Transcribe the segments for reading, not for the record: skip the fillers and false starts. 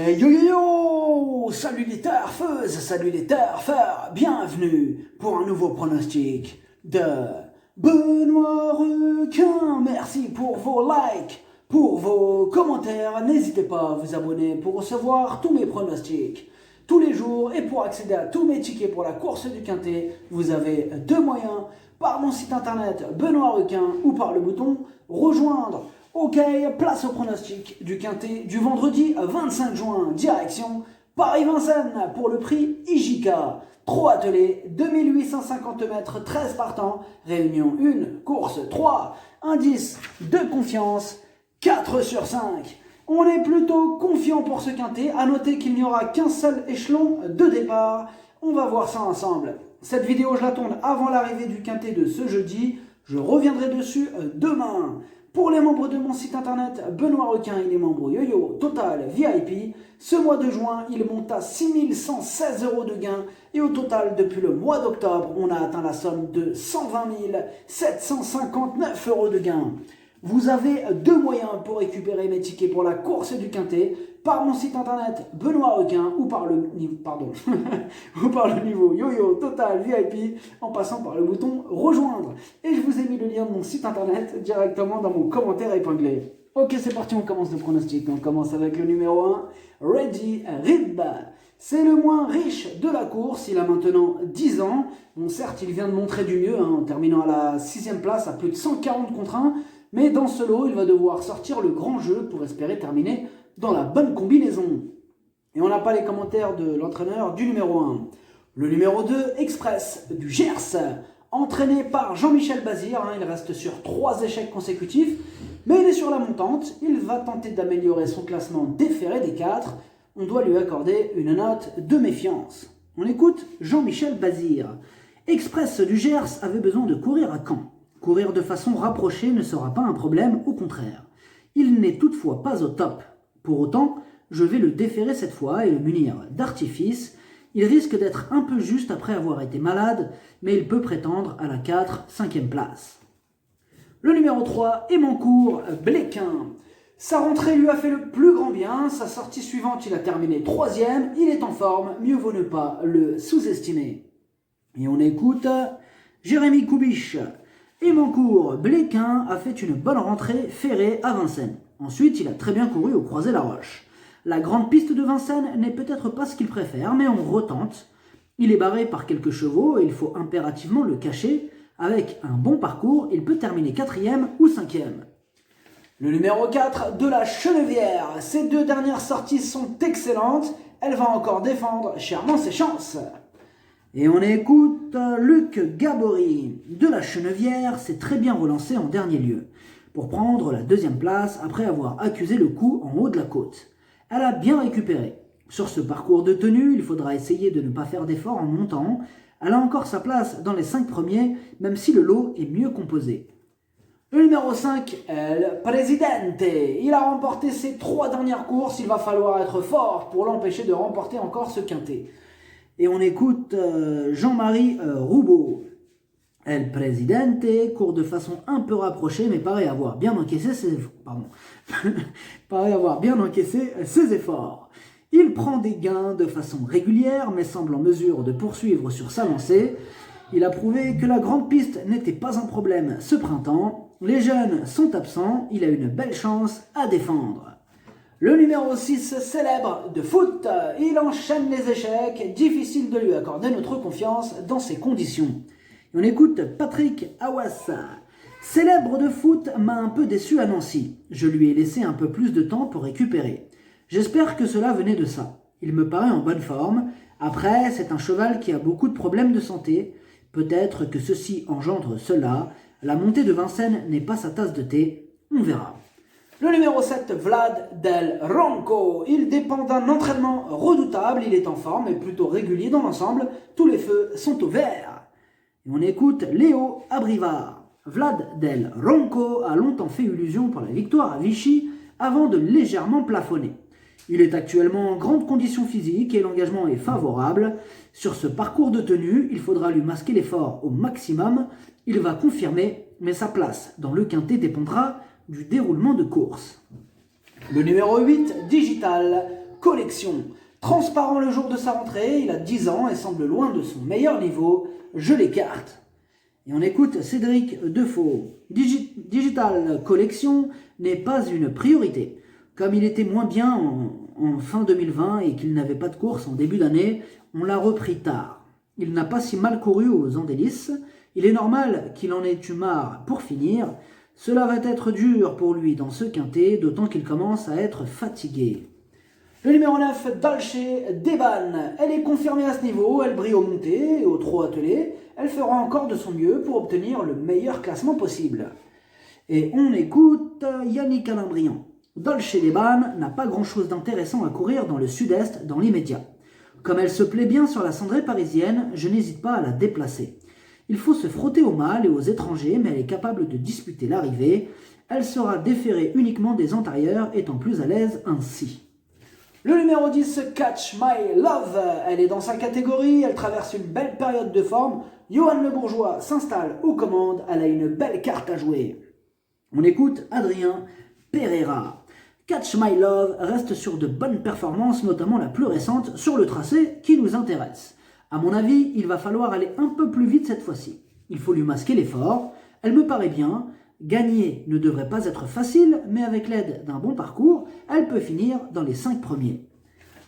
Hey yo yo yo! Salut les turfeuses, salut les turfeurs, bienvenue pour un nouveau pronostic de Benoît Requin. Merci pour vos likes, pour vos commentaires. N'hésitez pas à vous abonner pour recevoir tous mes pronostics tous les jours et pour accéder à tous mes tickets pour la course du Quintet. Vous avez deux moyens, par mon site internet Benoît Requin ou par le bouton rejoindre. Ok, place au pronostic du Quintet du vendredi 25 juin, direction Paris-Vincennes pour le prix IJK. 3 attelés, 2850 mètres, 13 partants, réunion 1, course 3, indice de confiance, 4 sur 5. On est plutôt confiant pour ce Quintet, à noter qu'il n'y aura qu'un seul échelon de départ. On va voir ça ensemble. Cette vidéo, je la tourne avant l'arrivée du Quintet de ce jeudi. Je reviendrai dessus demain. Pour les membres de mon site internet, Benoît Requin et les membres Yo-Yo Total VIP, ce mois de juin, il monte à 6116 € de gain et au total, depuis le mois d'octobre, on a atteint la somme de 120 759 € de gain. Vous avez deux moyens pour récupérer mes tickets pour la course du Quintet, par mon site internet Benoît Requin ou par le niveau Yo-Yo Total VIP en passant par le bouton rejoindre. Et je vous ai mis le lien de mon site internet directement dans mon commentaire épinglé. Ok, c'est parti, on commence le pronostic. On commence avec le numéro 1, Ready Rib. C'est le moins riche de la course, il a maintenant 10 ans. Bon, certes, il vient de montrer du mieux en terminant à la 6ème place à plus de 140 contre 1. Mais dans ce lot, il va devoir sortir le grand jeu pour espérer terminer dans la bonne combinaison. Et on n'a pas les commentaires de l'entraîneur du numéro 1. Le numéro 2, Express du Gers, entraîné par Jean-Michel Bazir. Il reste sur 3 échecs consécutifs, mais il est sur la montante. Il va tenter d'améliorer son classement déféré des 4. On doit lui accorder une note de méfiance. On écoute Jean-Michel Bazir. Express du Gers avait besoin de courir à Caen. Courir de façon rapprochée ne sera pas un problème, au contraire. Il n'est toutefois pas au top. Pour autant, je vais le déférer cette fois et le munir d'artifice. Il risque d'être un peu juste après avoir été malade, mais il peut prétendre à la 4-5e place. Le numéro 3, Emancourt Bléquin. Sa rentrée lui a fait le plus grand bien. Sa sortie suivante, il a terminé 3e. Il est en forme, mieux vaut ne pas le sous-estimer. Et on écoute Jérémy Koubiche. Emancourt Bléquin a fait une bonne rentrée ferrée à Vincennes. Ensuite, il a très bien couru au Croisé-la-Roche. La grande piste de Vincennes n'est peut-être pas ce qu'il préfère, mais on retente. Il est barré par quelques chevaux et il faut impérativement le cacher. Avec un bon parcours, il peut terminer 4e ou 5e. Le numéro 4 de la Chenevière. Ses deux dernières sorties sont excellentes. Elle va encore défendre chèrement ses chances. Et on écoute Luc Gabory. De la Chenevière s'est très bien relancé en dernier lieu, pour prendre la 2e place après avoir accusé le coup en haut de la côte. Elle a bien récupéré. Sur ce parcours de tenue, il faudra essayer de ne pas faire d'efforts en montant. Elle a encore sa place dans les 5 premiers, même si le lot est mieux composé. Le numéro 5, El Presidente. Il a remporté ses 3 dernières courses, il va falloir être fort pour l'empêcher de remporter encore ce Quintet. Et on écoute Jean-Marie Roubaud. El Presidente court de façon un peu rapprochée, mais paraît avoir bien encaissé ses efforts. Il prend des gains de façon régulière, mais semble en mesure de poursuivre sur sa lancée. Il a prouvé que la grande piste n'était pas un problème ce printemps. Les jeunes sont absents, il a une belle chance à défendre. Le numéro 6, célèbre de foot, il enchaîne les échecs, difficile de lui accorder notre confiance dans ces conditions. Et on écoute Patrick Aouassa. Célèbre de foot m'a un peu déçu à Nancy. Je lui ai laissé un peu plus de temps pour récupérer. J'espère que cela venait de ça. Il me paraît en bonne forme. Après, c'est un cheval qui a beaucoup de problèmes de santé. Peut-être que ceci engendre cela. La montée de Vincennes n'est pas sa tasse de thé. On verra. Le numéro 7, Vlad Del Ronco. Il dépend d'un entraînement redoutable, il est en forme et plutôt régulier dans l'ensemble. Tous les feux sont au vert. Et on écoute Léo Abrivard. Vlad Del Ronco a longtemps fait illusion pour la victoire à Vichy avant de légèrement plafonner. Il est actuellement en grande condition physique et l'engagement est favorable. Sur ce parcours de tenue, il faudra lui masquer l'effort au maximum. Il va confirmer, mais sa place dans le Quintet dépendra du déroulement de course. Le numéro 8, Digital, collection. Transparent le jour de sa rentrée, il a 10 ans et semble loin de son meilleur niveau. Je l'écarte. Et on écoute Cédric Defoe. Digital Collection n'est pas une priorité. Comme il était moins bien en fin 2020 et qu'il n'avait pas de course en début d'année, on l'a repris tard. Il n'a pas si mal couru aux Andelys. Il est normal qu'il en ait eu marre pour finir. Cela va être dur pour lui dans ce quintet, d'autant qu'il commence à être fatigué. Le numéro 9, Dolce Deban. Elle est confirmée à ce niveau, elle brille aux montées et au trot attelé. Elle fera encore de son mieux pour obtenir le meilleur classement possible. Et on écoute Yannick Alain-Briand. Dolce Deban n'a pas grand-chose d'intéressant à courir dans le sud-est dans l'immédiat. Comme elle se plaît bien sur la cendrée parisienne, je n'hésite pas à la déplacer. Il faut se frotter aux mâles et aux étrangers, mais elle est capable de disputer l'arrivée. Elle sera déférée uniquement des antérieurs, étant plus à l'aise ainsi. Le numéro 10, Catch My Love. Elle est dans sa catégorie, elle traverse une belle période de forme. Johan Le Bourgeois s'installe aux commandes, elle a une belle carte à jouer. On écoute Adrien Pereira. Catch My Love reste sur de bonnes performances, notamment la plus récente, sur le tracé qui nous intéresse. À mon avis, il va falloir aller un peu plus vite cette fois-ci. Il faut lui masquer l'effort. Elle me paraît bien. Gagner ne devrait pas être facile, mais avec l'aide d'un bon parcours, elle peut finir dans les 5 premiers.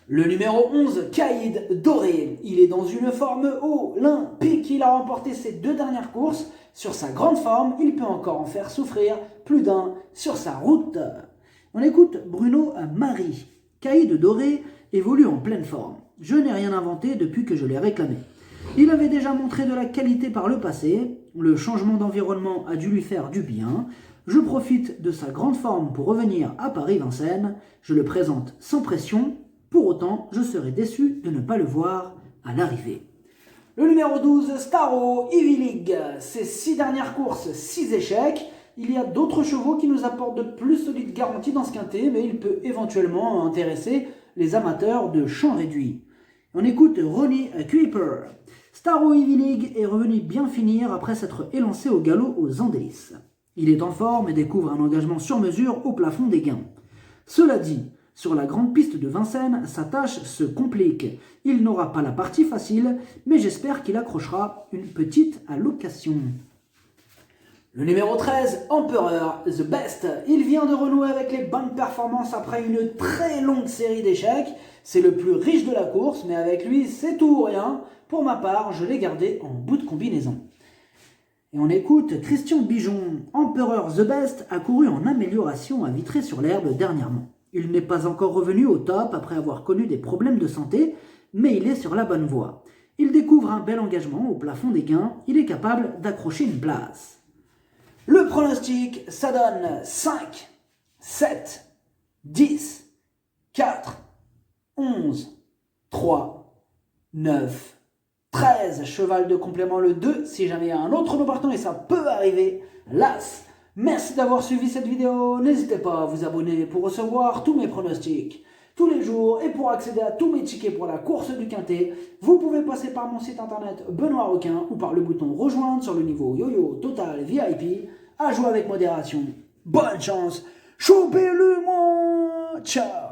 Le numéro 11, Caïd Doré. Il est dans une forme olympique. Il a remporté ses 2 dernières courses. Sur sa grande forme, il peut encore en faire souffrir plus d'un sur sa route. On écoute Bruno Marie. Caïd Doré évolue en pleine forme. Je n'ai rien inventé depuis que je l'ai réclamé. Il avait déjà montré de la qualité par le passé. Le changement d'environnement a dû lui faire du bien. Je profite de sa grande forme pour revenir à Paris-Vincennes. Je le présente sans pression. Pour autant, je serais déçu de ne pas le voir à l'arrivée. Le numéro 12, Staro Ivy League. Ses 6 dernières courses, 6 échecs. Il y a d'autres chevaux qui nous apportent de plus solides garanties dans ce quintet, mais il peut éventuellement intéresser les amateurs de champ réduit. On écoute Ronnie Kuiper. Staro Ivy League est revenu bien finir après s'être élancé au galop aux Andelys. Il est en forme et découvre un engagement sur mesure au plafond des gains. Cela dit, sur la grande piste de Vincennes, sa tâche se complique. Il n'aura pas la partie facile, mais j'espère qu'il accrochera une petite allocation. Le numéro 13, Empereur, The Best. Il vient de renouer avec les bonnes performances après une très longue série d'échecs. C'est le plus riche de la course, mais avec lui, c'est tout ou rien. Pour ma part, je l'ai gardé en bout de combinaison. Et on écoute Christian Bijon. Empereur The Best a couru en amélioration à Vitré-sur-l'Herbe dernièrement. Il n'est pas encore revenu au top après avoir connu des problèmes de santé, mais il est sur la bonne voie. Il découvre un bel engagement au plafond des gains. Il est capable d'accrocher une place. Le pronostic, ça donne 5, 7, 10, 4, 11, 3, 9, 13. Cheval de complément le 2, si jamais il y a un autre nom partant, et ça peut arriver, l'As. Merci d'avoir suivi cette vidéo. N'hésitez pas à vous abonner pour recevoir tous mes pronostics tous les jours et pour accéder à tous mes tickets pour la course du Quintet. Vous pouvez passer par mon site internet Benoît Requin ou par le bouton rejoindre sur le niveau Yo-Yo Total VIP. À jouer avec modération. Bonne chance. Choupez-le moi. Ciao.